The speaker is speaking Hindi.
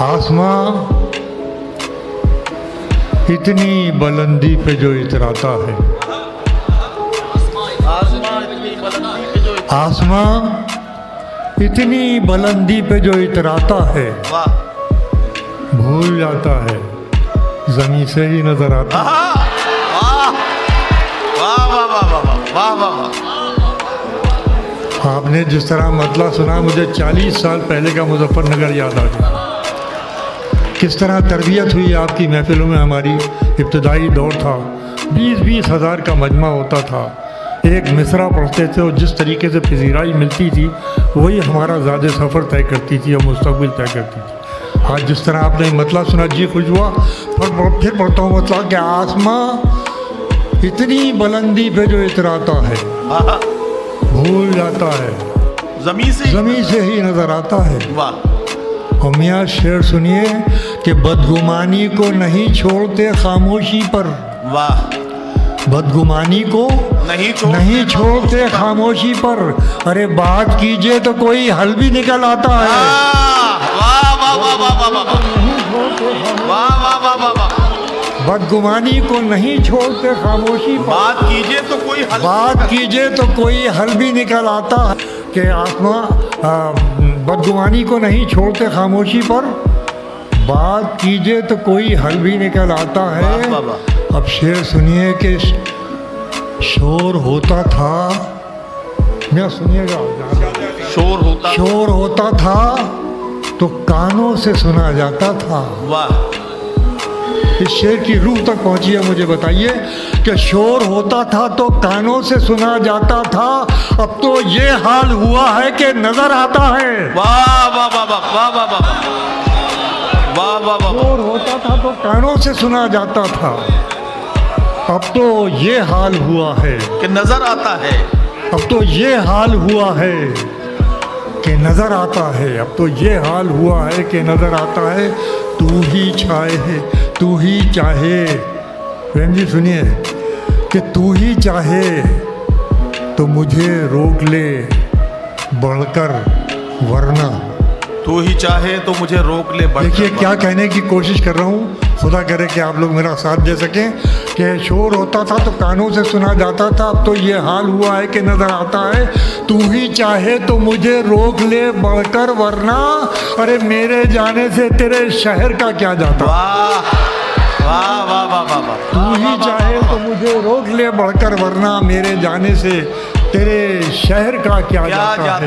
आसमां इतनी बुलंदी पे जो इतराता है, आसमां इतनी बुलंदी पे जो इतराता है, भूल जाता है ज़मीं से ही नजर आता है। आपने जिस तरह मतला सुना, मुझे 40 साल पहले का मुजफ्फरनगर याद आ गया। किस तरह तरबियत हुई आपकी महफिलों में। हमारी इब्तदाई दौर था, 20-20 हज़ार का मजमा होता था, एक मिसरा पढ़ते थे और जिस तरीके से फिज़ीराई मिलती थी वही हमारा ज़्यादा सफ़र तय करती थी और मुस्तक़बिल तय करती थी। आज जिस तरह आपने मतला सुना, जी खुश हुआ। फिर पढ़ता हूँ मतला कि आसमां इतनी बुलंदी पे जो इतराता है, भूल जाता है ज़मीं से ही नज़र आता है। और मियाँ शेर सुनिए कि बदगुमानी को नहीं छोड़ते खामोशी पर, बदगुमानी को नहीं छोड़ते खामोशी पर। अरे बात कीजिए तो कोई हल भी निकल आता है। बदगुमानी को नहीं छोड़ते खामोशी पर, बात कीजिए तो कोई हल भी निकल आता है। कि आसमां बदगुमानी को नहीं छोड़ते खामोशी पर, बात कीजिए तो कोई हल भी निकल आता है। अब शेर सुनिए कि शोर होता था, मैं सुनिएगा, शोर होता था तो कानों से सुना जाता था। इस शेर की रूह तक पहुंची है। मुझे बताइए कि शोर होता था तो कानों से सुना जाता था, अब तो ये हाल हुआ है कि नजर आता है। शोर होता था तो कानों से सुना जाता था, अब तो ये हाल हुआ है कि नजर आता है। अब तो ये हाल हुआ है कि नजर आता है। अब तो ये हाल हुआ है कि नजर आता है। तू ही चाहे, तू ही चाहे, प्रेम जी सुनिए, कि तू ही चाहे तो मुझे रोक ले बढ़कर वरना, तू ही चाहे तो मुझे रोक ले बढ़कर। देखिए क्या कहने की कोशिश कर रहा हूँ, खुदा करे कि आप लोग मेरा साथ दे सकें। कि शोर होता था तो कानों से सुना जाता था, अब तो ये हाल हुआ है कि नज़र आता है। तू ही चाहे तो मुझे रोक ले बढ़कर वरना, अरे मेरे जाने से तेरे शहर का क्या जाता। तू ही चाहे तो मुझे रोक ले बढ़कर वरना, मेरे जाने से तेरे शहर का क्या जाता है।